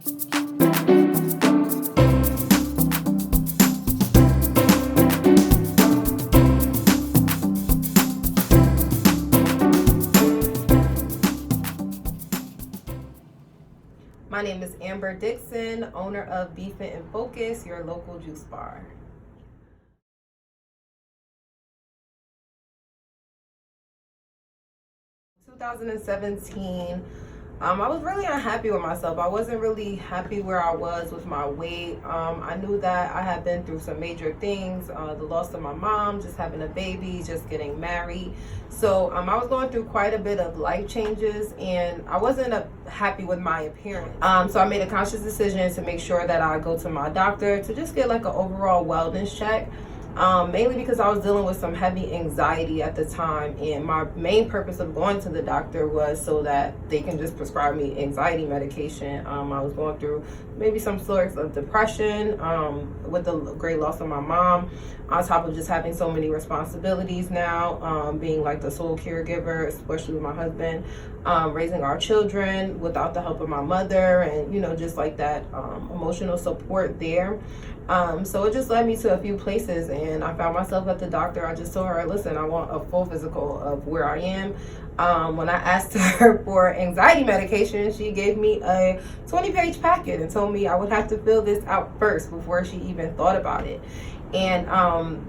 My name is Amber Dixon, owner of Beef It and Focus, your local juice bar. In 2017, I was really unhappy with myself. I wasn't really happy where I was with my weight. I knew that I had been through some major things, the loss of my mom, just having a baby, just getting married. So I was going through quite a bit of life changes, and I wasn't happy with my appearance. So I made a conscious decision to make sure that I go to my doctor to just get like an overall wellness check. Mainly because I was dealing with some heavy anxiety at the time, and my main purpose of going to the doctor was so that they can just prescribe me anxiety medication. I was going through maybe some sorts of depression with the great loss of my mom, on top of just having so many responsibilities now, being like the sole caregiver, especially with my husband, raising our children without the help of my mother, and just like that emotional support there. So it just led me to a few places, and I found myself at the doctor. I just told her, listen, I want a full physical of where I am. When I asked her for anxiety medication, she gave me a 20-page packet and told me I would have to fill this out first before she even thought about it. And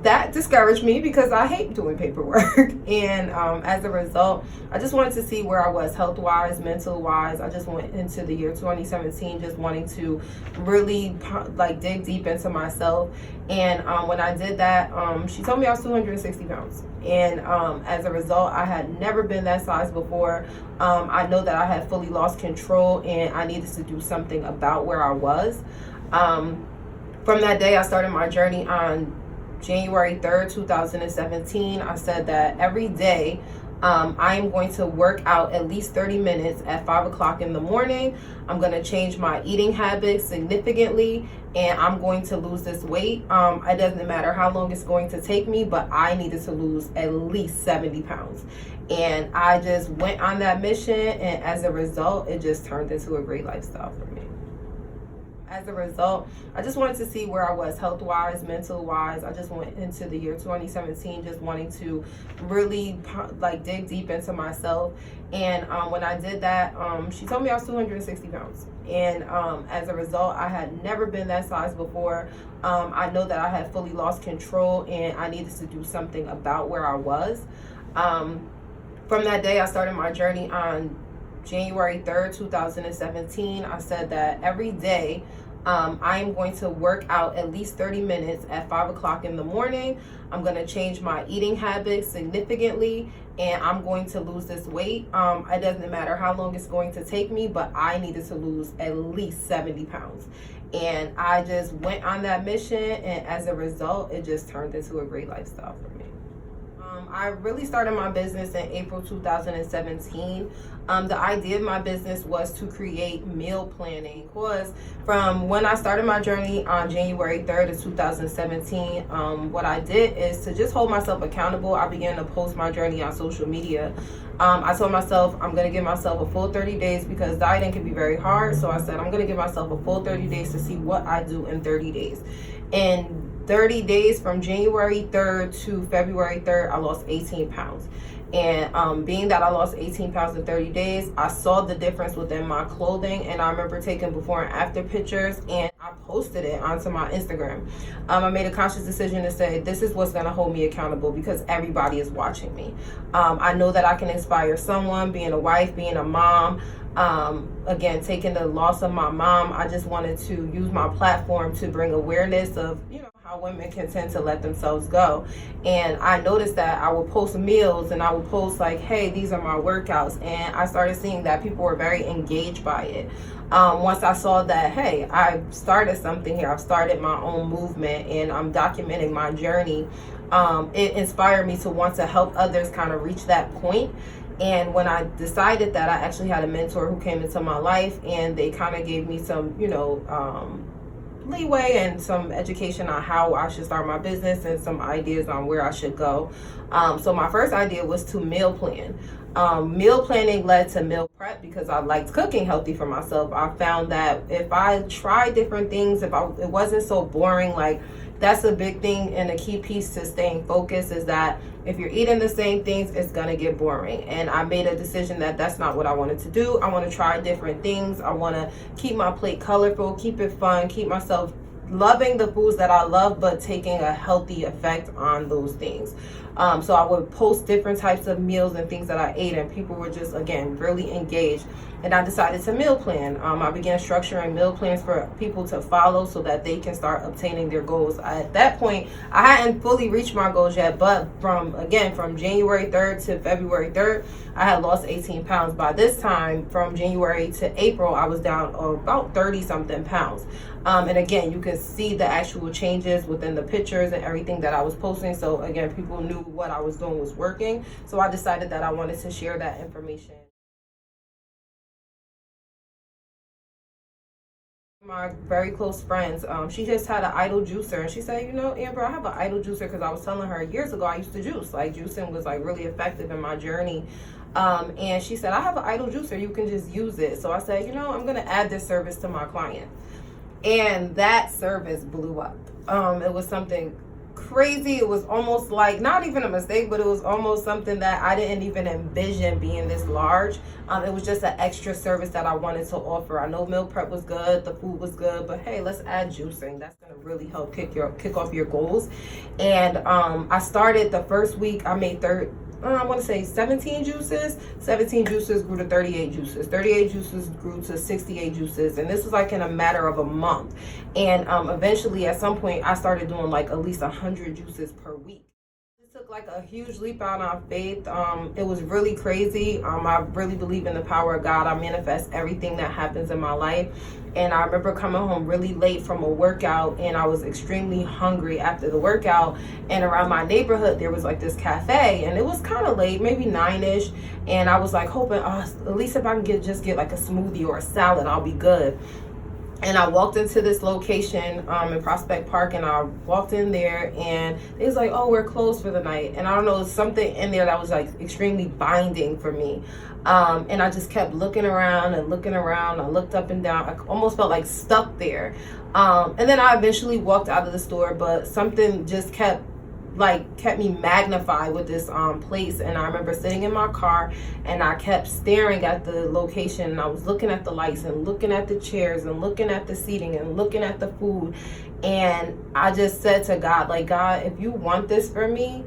that discouraged me because I hate doing paperwork. And as a result, I just wanted to see where I was health-wise, mental-wise. I just went into the year 2017 just wanting to really dig deep into myself. And when I did that, she told me I was 260 pounds. And as a result, I had never been that size before. I know that I had fully lost control, and I needed to do something about where I was. From that day, I started my journey on January 3rd, 2017. I said that every day I am going to work out at least 30 minutes at 5 o'clock in the morning. I'm going to change my eating habits significantly, and I'm going to lose this weight. It doesn't matter how long it's going to take me, but I needed to lose at least 70 pounds. And I just went on that mission, and as a result, it just turned into a great lifestyle for me. As a result, I just wanted to see where I was health-wise, mental-wise. I just went into the year 2017 just wanting to really dig deep into myself. And when I did that, she told me I was 260 pounds. And as a result, I had never been that size before. I know that I had fully lost control, and I needed to do something about where I was. From that day, I started my journey on January 3rd, 2017. I said that every day I am going to work out at least 30 minutes at 5 o'clock in the morning. I'm going to change my eating habits significantly, and I'm going to lose this weight. It doesn't matter how long it's going to take me, but I needed to lose at least 70 pounds. And I just went on that mission, and as a result, it just turned into a great lifestyle for me. I really started my business in April 2017. The idea of my business was to create meal planning. Because from when I started my journey on January 3rd of 2017, what I did is to just hold myself accountable. I began to post my journey on social media. I told myself I'm going to give myself a full 30 days because dieting can be very hard. So I said I'm going to give myself a full 30 days to see what I do in 30 days. And 30 days from January 3rd to February 3rd, I lost 18 pounds. And being that I lost 18 pounds in 30 days, I saw the difference within my clothing. And I remember taking before and after pictures, and I posted it onto my Instagram. I made a conscious decision to say, this is what's going to hold me accountable because everybody is watching me. I know that I can inspire someone, being a wife, being a mom. Again, taking the loss of my mom, I just wanted to use my platform to bring awareness of, how women can tend to let themselves go. And I noticed that I would post meals and I would post like, hey, these are my workouts. And I started seeing that people were very engaged by it. Once I saw that, hey, I started something here. I've started my own movement and I'm documenting my journey. It inspired me to want to help others kind of reach that point. And when I decided that, I actually had a mentor who came into my life and they kind of gave me some, leeway and some education on how I should start my business and some ideas on where I should go. So my first idea was to meal plan. Meal planning led to meal prep because I liked cooking healthy for myself. I found that if I tried different things, it wasn't so boring. Like, that's a big thing and a key piece to staying focused is that if you're eating the same things, it's gonna get boring. And I made a decision that that's not what I wanted to do. I want to try different things. I want to keep my plate colorful, keep it fun, keep myself loving the foods that I love, but taking a healthy effect on those things. So I would post different types of meals and things that I ate, and people were just, again, really engaged. And I decided to meal plan. I began structuring meal plans for people to follow so that they can start obtaining their goals. At that point, I hadn't fully reached my goals yet, but from January 3rd to February 3rd, I had lost 18 pounds. By this time, from January to April, I was down about 30 something pounds. And again, you can see the actual changes within the pictures and everything that I was posting. So again, people knew what I was doing was working. So I decided that I wanted to share that information. My very close friends, she just had an idle juicer, and she said, you know, Amber, I have an idle juicer, because I was telling her years ago I used to juice. Like, juicing was like really effective in my journey. And she said, I have an idle juicer, you can just use it. So I said, you know, I'm gonna add this service to my client. And that service blew up. It was something crazy. It was almost like, not even a mistake, but it was almost something that I didn't even envision being this large. It was just an extra service that I wanted to offer. I know meal prep was good, the food was good, but hey, let's add juicing. That's going to really help kick off your goals. And I started the first week, I made I want to say 17 juices. 17 juices grew to 38 juices. 38 juices grew to 68 juices. And this was like in a matter of a month. And eventually at some point I started doing like at least 100 juices per week. It took like a huge leap out on faith. It was really crazy. I really believe in the power of God. I manifest everything that happens in my life. And I remember coming home really late from a workout, and I was extremely hungry after the workout. And around my neighborhood, there was like this cafe, and it was kind of late, maybe 9-ish. And I was like hoping, at least if I can just get like a smoothie or a salad, I'll be good. And I walked into this location in Prospect Park, and I walked in there, and it was like, oh, we're closed for the night. And I don't know, something in there that was like extremely binding for me. And I just kept looking around and looking around. I looked up and down. I almost felt like stuck there. And then I eventually walked out of the store, but something just kept me magnified with this place. And I remember sitting in my car, and I kept staring at the location, and I was looking at the lights and looking at the chairs and looking at the seating and looking at the food. And I just said to God, like, God, if you want this for me,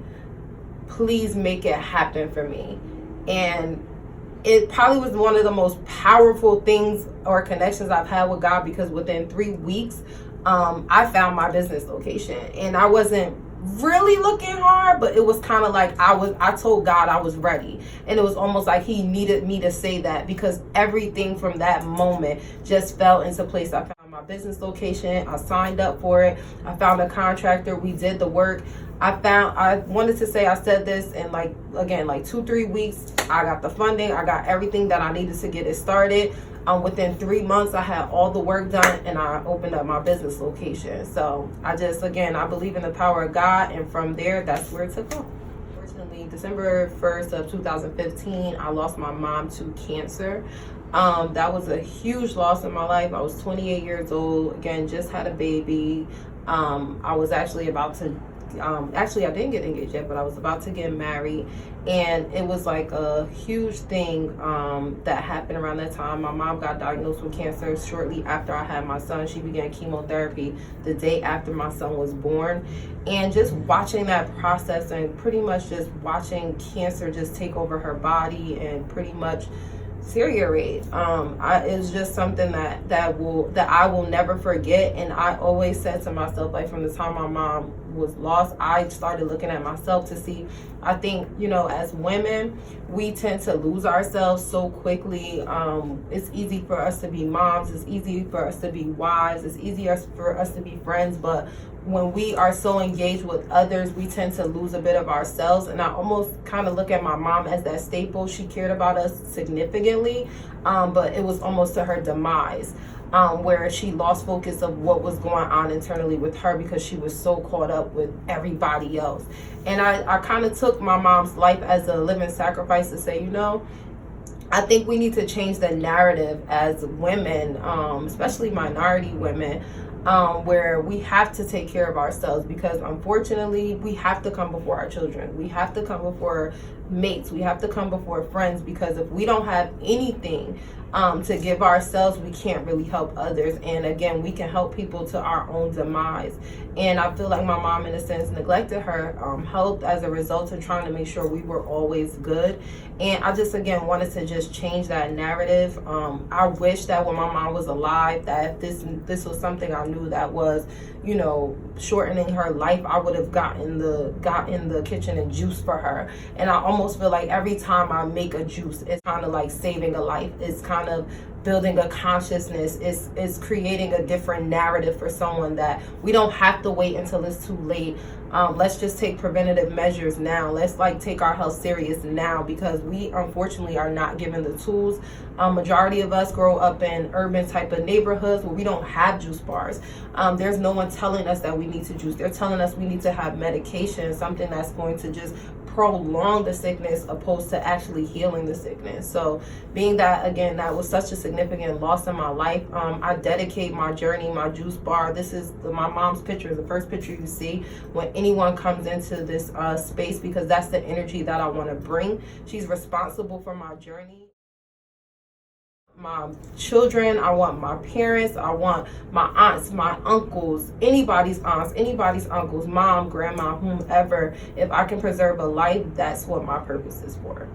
please make it happen for me. And it probably was one of the most powerful things or connections I've had with God, because within 3 weeks I found my business location. And I wasn't really looking hard, but it was kind of like I told God I was ready. And it was almost like he needed me to say that, because everything from that moment just fell into place. I found my business location, I signed up for it, I found a contractor, we did the work. I wanted to say I said this in like 2-3 weeks. I got the funding, I got everything that I needed to get it started. Within 3 months, I had all the work done, and I opened up my business location. So I believe in the power of God, and from there, that's where it took off. Unfortunately, December 1st of 2015, I lost my mom to cancer. That was a huge loss in my life. I was 28 years old, again, just had a baby. I was actually about to I didn't get engaged yet, but I was about to get married. And it was like a huge thing that happened around that time. My mom got diagnosed with cancer shortly after I had my son. She began chemotherapy the day after my son was born. And just watching that process, and pretty much just watching cancer just take over her body and pretty much deteriorate, it's just something that I will never forget. And I always said to myself, like, from the time my mom was lost, I started looking at myself to see, I think, as women, we tend to lose ourselves so quickly. It's easy for us to be moms, it's easy for us to be wives, it's easier for us to be friends, but when we are so engaged with others, we tend to lose a bit of ourselves. And I almost kind of look at my mom as that staple. She cared about us significantly, but it was almost to her demise. where she lost focus of what was going on internally with her because she was so caught up with everybody else. And I kind of took my mom's life as a living sacrifice to say, I think we need to change the narrative as women, especially minority women, where we have to take care of ourselves, because unfortunately we have to come before our children. We have to come before mates. We have to come before friends, because if we don't have anything to give ourselves, we can't really help others. And again, we can help people to our own demise. And I feel like my mom, in a sense, neglected her health as a result of trying to make sure we were always good. And I just, again, wanted to just change that narrative. I wish that when my mom was alive, that if this was something I knew that was, shortening her life, I would have got in the kitchen and juice for her. And I almost feel like every time I make a juice, it's kind of like saving a life. It's kind of building a consciousness. It's creating a different narrative for someone, that we don't have to wait until it's too late. Let's just take preventative measures now. Let's take our health serious now, because we unfortunately are not given the tools. Majority of us grow up in urban type of neighborhoods where we don't have juice bars. There's no one telling us that we need to juice. They're telling us we need to have medication, something that's going to just prolong the sickness opposed to actually healing the sickness. So being that, again, that was such a significant loss in my life, I dedicate my journey, my juice bar. This is my mom's picture, the first picture you see when anyone comes into this space, because that's the energy that I want to bring. She's responsible for my journey. My children, I want my parents, I want my aunts, my uncles, anybody's aunts, anybody's uncles, mom, grandma, whomever. If I can preserve a life, that's what my purpose is for.